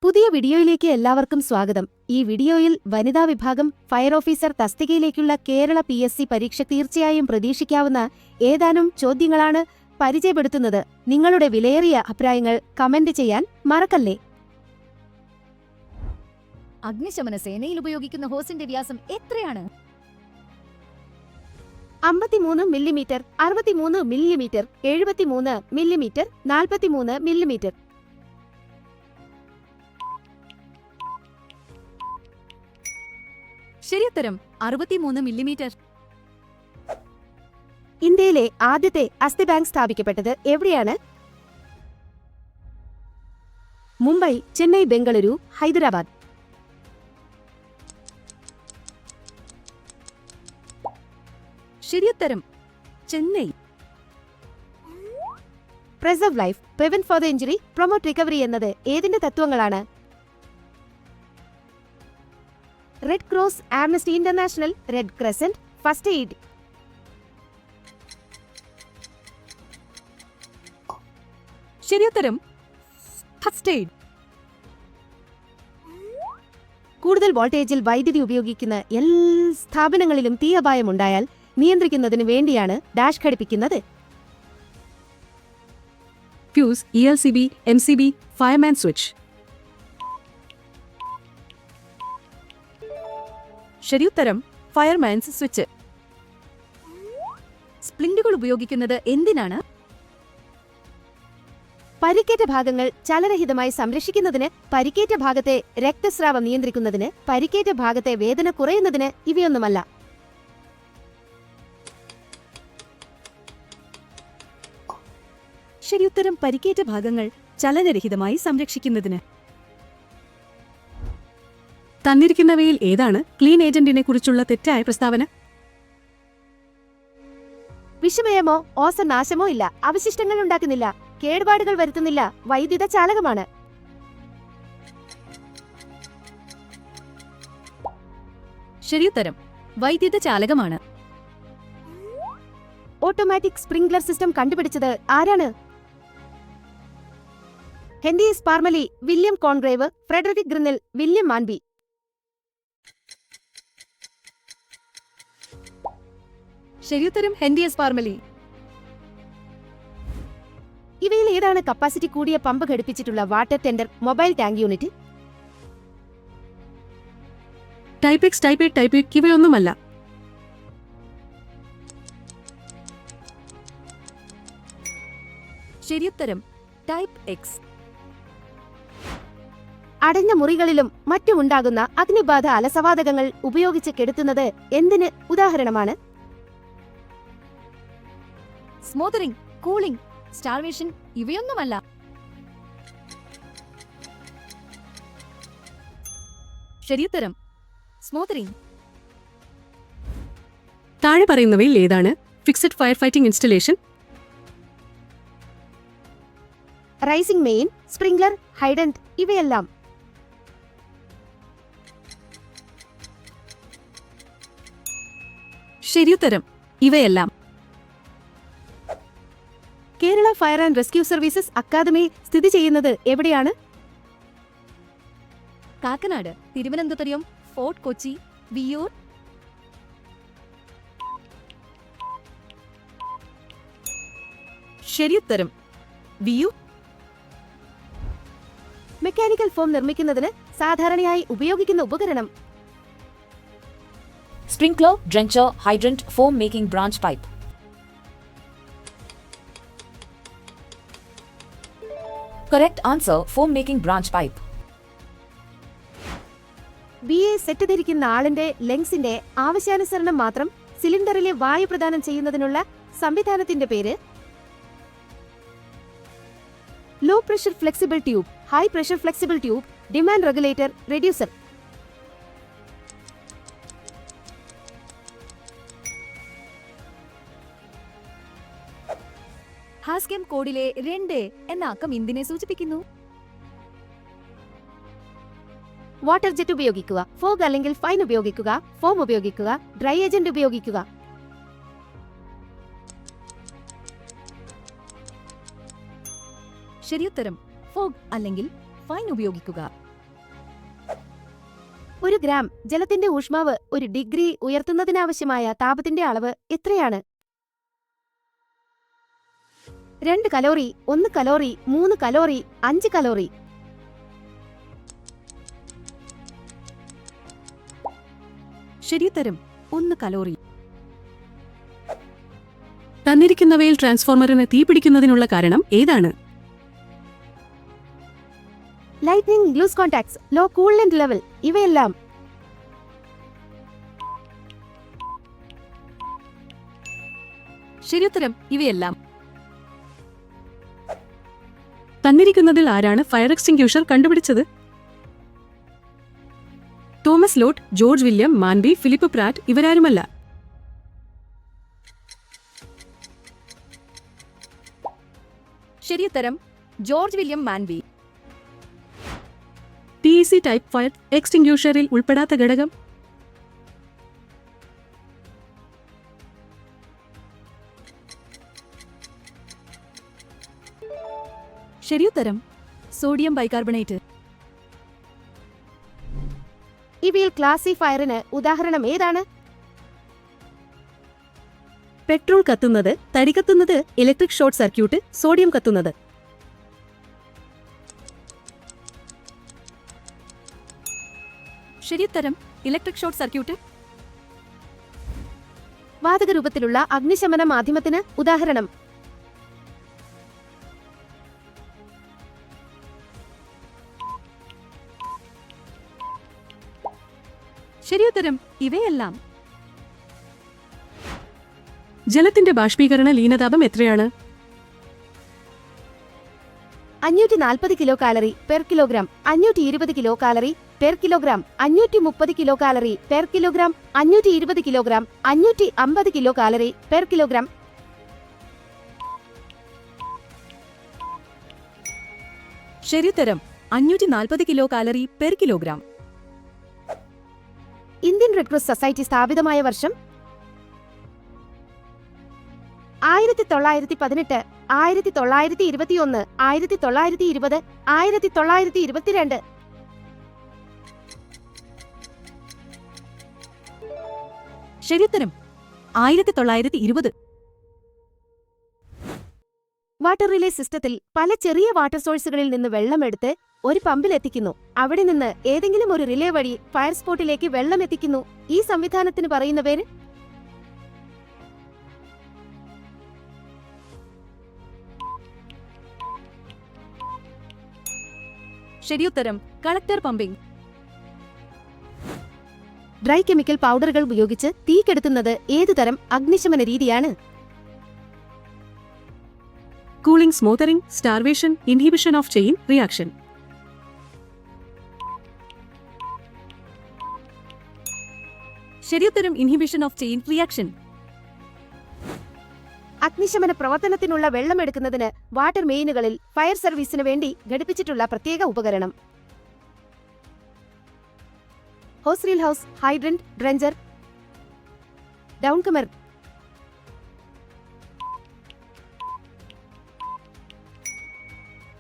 പുതിയ വീഡിയോയിലേക്ക് എല്ലാവർക്കും സ്വാഗതം. ഈ വീഡിയോയിൽ വനിതാ വിഭാഗം ഫയർ ഓഫീസർ തസ്തികയിലേക്കുള്ള കേരള PSC പരീക്ഷ തീർച്ചയായും പ്രതീക്ഷിക്കാവുന്ന ഏതാനും ചോദ്യങ്ങളാണ് പരിചയപ്പെടുത്തുന്നത്. നിങ്ങളുടെ വിലയേറിയ അഭിപ്രായങ്ങൾ കമന്റ് ചെയ്യാൻ മറക്കല്ലേ. അഗ്നിശമന സേനയിൽ ഉപയോഗിക്കുന്ന ഹോസിന്റെ വ്യാസം എത്രയാണ്? 53 മില്ലിമീറ്റർ, 63 മില്ലിമീറ്റർ, 73 മില്ലിമീറ്റർ, 43 മില്ലിമീറ്റർ. ശരിയുത്തരം 63 മില്ലിമീറ്റർ. ഇന്ത്യയിലെ ആദ്യത്തെ അസ്ഥി ബാങ്ക് സ്ഥാപിക്കപ്പെട്ടത് എവിടെയാണ്? മുംബൈ, ചെന്നൈ, ബംഗളൂരു, ഹൈദരാബാദ്. ശരിയുത്തരം Chennai. Preserve life, prevent further injury, promote recovery എന്നത് ഏതിന്റെ തത്വങ്ങളാണ്? Red Cross, Amnesty International, Red Crescent, first aid. ശരിയുത്തരം ഫസ്റ്റ് എയ്ഡ്. കൂടുതൽ വോൾട്ടേജിൽ വൈദ്യുതി ഉപയോഗിക്കുന്ന എല്ലാ സ്ഥാപനങ്ങളിലും തീ അപായമുണ്ടായാൽ നിയന്ത്രിക്കുന്നതിന് വേണ്ടിയാണ് ഡാഷ് ഘടിപ്പിക്കുന്നത്. Fuse, ELCB, MCB, fireman switch. ശരിയുത്തരം ഫയർമാൻസ് സ്വിച്ച്. സ്പ്ലിന്റുകൾ ഉപയോഗിക്കുന്നത് എന്തിനാണ്? പരിക്കേറ്റ ഭാഗങ്ങൾ ചലനരഹിതമായി സംരക്ഷിക്കുന്നതിന്, പരിക്കേറ്റ ഭാഗത്തെ രക്തസ്രാവം നിയന്ത്രിക്കുന്നതിന്, പരിക്കേറ്റ ഭാഗത്തെ വേദന കുറയുന്നതിന്. ഇവയൊന്നുമല്ല. ശരിയുത്തരം പരിക്കേറ്റ ഭാഗങ്ങൾ ചലനരഹിതമായി സംരക്ഷിക്കുന്നതിന്. തന്നിരിക്കുന്നവയിൽ ഏതാണ് ക്ലീൻ ഏജന്റിനെ കുറിച്ചുള്ള തെറ്റായ പ്രസ്താവന? വിഷമയമോ ഓസനാശമോ ഇല്ല, അവശിഷ്ടങ്ങൾ ഉണ്ടാക്കുന്നില്ല, കേടുപാടുകൾ വരുത്തുന്നില്ല, വൈദ്യുത ചാലകമാണ്. ശരിയുത്തരം വൈദ്യുത ചാലകമാണ്. ഓട്ടോമാറ്റിക് സ്പ്രിംഗ്ലർ സിസ്റ്റം കണ്ടുപിടിച്ചത് ആരാണ്? Henry S Parmelee, William Congreve, Frederick Grinnell, William Manby. ശരിയുത്തരം ഹെൻറി എസ് പാർമലി. ഇവയിൽ ഏതാണ് കപ്പാസിറ്റി കൂടിയ പമ്പ് ഘടിപ്പിച്ചിട്ടുള്ള water tender mobile tank unit? Type X, type 8, type 8 ഇവയൊന്നുമല്ല. ശരിയുത്തരം ടൈപ്പ് എക്സ്. അടഞ്ഞ മുറികളിലും മറ്റുമുണ്ടാകുന്ന അഗ്നിബാധ അലസവാതകങ്ങൾ ഉപയോഗിച്ച് കെടുത്തുന്നത് എന്തിന് ഉദാഹരണമാണ്? സ്മോത്തറിംഗ്, കൂളിംഗ്, സ്റ്റാർവേഷൻ ഇവയൊന്നുമല്ല. ശരിയുത്തരം സ്മോത്തറിംഗ്. താഴെ പറയുന്നവയിൽ ഏതാണ് fixed fire fighting installation? Rising main, sprinkler, hydrant ഇവയെല്ലാം. ശരിയുത്തരം ഇവയെല്ലാം. Kerala Fire and Rescue Services Academy സ്ഥിതി ചെയ്യുന്നത് എവിടെയാണ്? കാക്കനാട്, തിരുവനന്തപുരം, ഫോർട്ട് കൊച്ചി, വിയ്യൂർ. ശരിയുത്തരം വിയ്യൂർ. മെക്കാനിക്കൽ ഫോം നിർമ്മിക്കുന്നതിന് സാധാരണയായി ഉപയോഗിക്കുന്ന ഉപകരണം? Sprinkler, drencher, hydrant, foam making branch pipe. Correct answer, foam making branch pipe. BA set ധരിക്കുന്ന ആളിന്റെ ലെങ്സിന്റെ ആവശ്യാനുസരണം മാത്രം സിലിണ്ടറിലെ വായു പ്രദാനം ചെയ്യുന്നതിനുള്ള സംവിധാനത്തിന്റെ പേര്? Low pressure flexible tube, high pressure flexible tube, demand regulator, reducer. Hazchem കോഡിലെ 2 എന്ന അക്കം എന്തിനെ സൂചിപ്പിക്കുന്നു? വാട്ടർ ജെറ്റ് ഉപയോഗിക്കുക, ഫോഗ് അല്ലെങ്കിൽ ഫൈൻ ഉപയോഗിക്കുക, ഫോം ഉപയോഗിക്കുക, ഡ്രൈ ഏജന്റ് ഉപയോഗിക്കുക. ശരിയുത്തരം ഫോഗ് അല്ലെങ്കിൽ ഫൈൻ ഉപയോഗിക്കുക. 1 ഗ്രാം ജലത്തിന്റെ ഊഷ്മാവ് 1 ഡിഗ്രി ഉയർത്തുന്നതിനാവശ്യമായ താപത്തിന്റെ അളവ് എത്രയാണ്? 2 കലോറി, 1 കലോറി, 3 കലോറി, 5 കലോറി. ശരിയുത്തരം 1 കലോറി. തന്നിരിക്കുന്നവയിൽ ട്രാൻസ്ഫോർമറിന് തീപിടിക്കുന്നതിനുള്ള കാരണം ഏതാണ്? Lightning, loose contacts, low coolant level ഇവയെല്ലാം. ശരിയുത്തരം ഇവയെല്ലാം. തന്നിരിക്കുന്നതിൽ ആരാണ് ഫയർ എക്സ്റ്റിംഗ്യൂഷർ കണ്ടുപിടിച്ചത്? Thomas Lott, George William, Manby, Philip Pratt ഇവരാരുമല്ല. ശരിയുത്തരം George William Manby. TEC type fire എക്സ്റ്റിംഗ്യൂഷറിൽ ഉൾപ്പെടാത്ത ഘടകം? ശരിയുത്തരം സോഡിയം ബൈകാർബണേറ്റ്. ഇവയിൽ ക്ലാസിഫയറിന് ഉദാഹരണം ഏതാണ്? പെട്രോൾ കത്തുന്നത്, തടി കത്തുന്നത്, ഇലക്ട്രിക് ഷോർട്ട് സർക്യൂട്ട്, സോഡിയം കത്തുന്നത്. ശരിയുത്തരം ഇലക്ട്രിക് ഷോർട്ട് സർക്യൂട്ട്. വാതക രൂപത്തിലുള്ള അഗ്നിശമന മാധ്യമത്തിന് ഉദാഹരണം? ശരിയുത്തരം ഇവയെല്ലാം. ജലത്തിന്റെ ബാഷ്പീകരണ ലീനതാപം എത്രയാണ്? 540 kilo calorie per kilogram, 520 kilo calorie per kilogram, 530 kilo calorie per kilogram, 520 kilogram, 550 kilo calorie per kilogram. ശരിയുത്തരം 540 kilo calorie per kilogram. Indian red cross society സ്ഥാപിതമായ വർഷം? 1918, 1921, 1920, 1922. ശരിയുത്തരം 1920. വാട്ടർ റിലേ സിസ്റ്റത്തിൽ പല ചെറിയ വാട്ടർ സോഴ്സുകളിൽ നിന്ന് വെള്ളമെടുത്ത് ഒരു പമ്പിൽ എത്തിക്കുന്നു. അവിടെ നിന്ന് ഏതെങ്കിലും ഒരു റിലേ വഴി ഫയർ സ്പോട്ടിലേക്ക് വെള്ളം എത്തിക്കുന്നു. ഈ സംവിധാനത്തിന് പറയുന്ന പേര്? ശരിയുത്തരം കളക്ടർ പമ്പിംഗ്. ഡ്രൈ കെമിക്കൽ പൗഡറുകൾ ഉപയോഗിച്ച് തീ കെടുത്തുന്നത് ഏതുതരം അഗ്നിശമന രീതിയാണ്? Cooling, smothering, starvation, inhibition of chain reaction. ശരിയുത്തരം ഇൻഹിബിഷൻ ഓഫ് ചെയിൻ റിയാക്ഷൻ. അഗ്നിശമന പ്രവർത്തനത്തിനുള്ള വെള്ളമെടുക്കുന്നതിന് വാട്ടർ മെയിനുകളിൽ ഫയർ സർവീസിന് വേണ്ടി ഘടിപ്പിച്ചിട്ടുള്ള പ്രത്യേക ഉപകരണം? ഹോസ് റീൽ ഹൗസ്, ഹൈഡ്രന്റ്, ഡ്രഞ്ചർ, ഡൗൺ കമർ.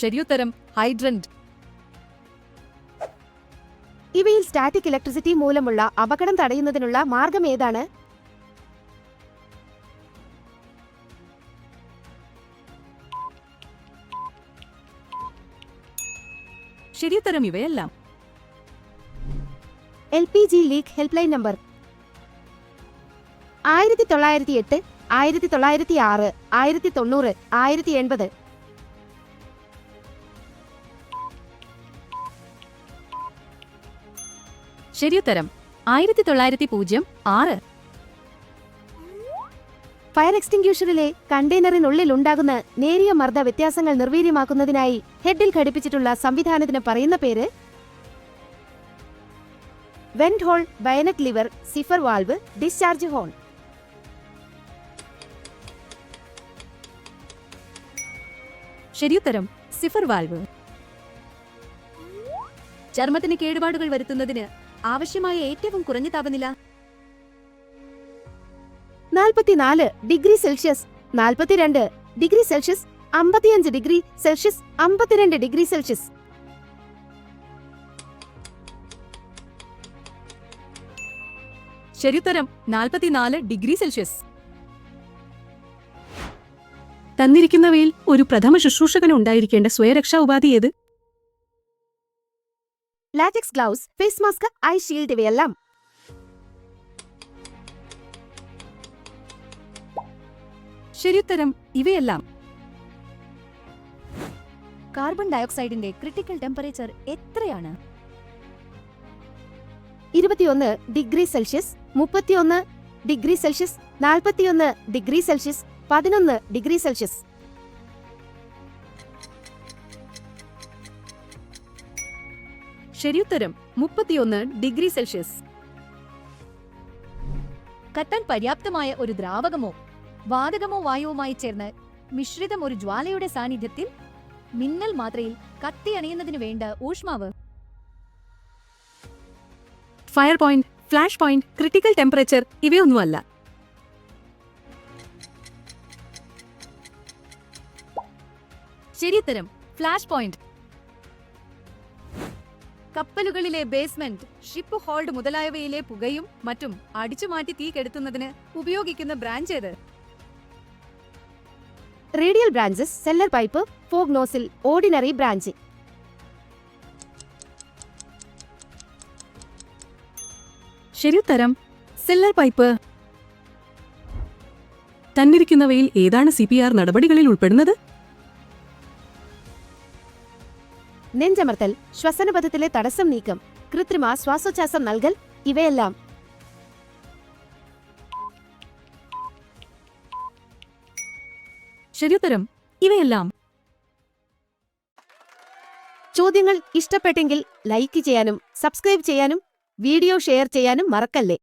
ശരിയുത്തരം ഹൈഡ്രന്റ്. ഇവയിൽ സ്റ്റാറ്റിക് ഇലക്ട്രിസിറ്റി മൂലമുള്ള അപകടം തടയുന്നതിനുള്ള മാർഗം ഏതാണ്? ശരിയുത്തരം ഇവയെല്ലാം. LPG leak help line number? 1908, 1906, 1990, 1080. ശരിയുത്തരം 1906. ഫയർ എക്സ്റ്റിംഗ്യൂഷറിലെ കണ്ടെയ്നറിനുള്ളിൽ ഉണ്ടാകുന്ന നേരിയ മർദ്ദ വ്യത്യാസങ്ങൾ നിർവീര്യമാക്കുന്നതിനായി ഹെഡിൽ ഘടിപ്പിച്ചിട്ടുള്ള സംവിധാനത്തിന് പറയുന്ന പേര്? Vent hole, bayonet lever, cipher valve, discharge horn. ശരിയുത്തരം സിഫർ വാൽവ്. ചർമ്മത്തിന് കേടുപാടുകൾ വരുത്തുന്നതിന് ആവശ്യമായ ഏറ്റവും കുറഞ്ഞ താപനില? 44 degree Celsius, 42 degree Celsius, 55 degree Celsius, 52 degree Celsius. ശരിയുത്തരം 44 ഡിഗ്രി സെൽഷ്യസ്. തന്നിരിക്കുന്നവയിൽ ഒരു പ്രഥമ ശുശ്രൂഷകന് ഉണ്ടായിരിക്കേണ്ട സ്വയരക്ഷാ ഉപാധി ഏത്? Latex gloves, face mask, eye shield ഇവയെല്ലാം. ശരിയുത്തരം ഇവയെല്ലാം. കാർബൺ ഡയോക്സൈഡിന്റെ ക്രിട്ടിക്കൽ ടെമ്പറേച്ചർ എത്രയാണ്? 21 degree Celsius, 31 degree Celsius, 41 degree Celsius, 11 degree Celsius. ശരിയുത്തരം 31 ഡിഗ്രി സെൽഷ്യസ്. കത്താൻ പര്യാപ്തമായ ഒരു ദ്രാവകമോ വാതകമോ വായുവുമായി ചേർന്ന് മിശ്രിതം ഒരു ജ്വാലയുടെ സാന്നിധ്യത്തിൽ മിന്നൽ മാത്രയിൽ കത്തി അണയുന്നതിനു വേണ്ട ഊഷ്മാവ്. Fire point, flash point, critical temperature ഇവയൊന്നുമല്ല. ശരിയുത്തരം ഫ്ലാഷ് പോയിന്റ്. കപ്പലുകളിലെ ബേസ്മെന്റ്, ഷിപ്പ് ഹോൾഡ് മുതലായവയിലെ പുകയും മറ്റും അടിച്ചുമാറ്റി തീ കെടുത്തുന്നതിന് ഉപയോഗിക്കുന്ന ബ്രാഞ്ച് ഏത്? Radial branches, cellar pipe, fog nozzle, ordinary branch. ശരിയുത്തരം സെല്ലർ പൈപ്പ്. തന്നിരിക്കുന്നവയിൽ ഏതാണ് CPR നടപടികളിൽ ഉൾപ്പെടുന്നത്? നെഞ്ചമർത്തൽ, ശ്വസനപഥത്തിലെ തടസ്സം നീക്കം, കൃത്രിമ ശ്വാസോച്ഛ്വാസം നൽകൽ ഇവയെല്ലാം. ശരിയുത്തരം ഇവയെല്ലാം. ചോദ്യങ്ങൾ ഇഷ്ടപ്പെട്ടെങ്കിൽ ലൈക്ക് ചെയ്യാനും സബ്സ്ക്രൈബ് ചെയ്യാനും വീഡിയോ ഷെയർ ചെയ്യാനും മറക്കല്ലേ.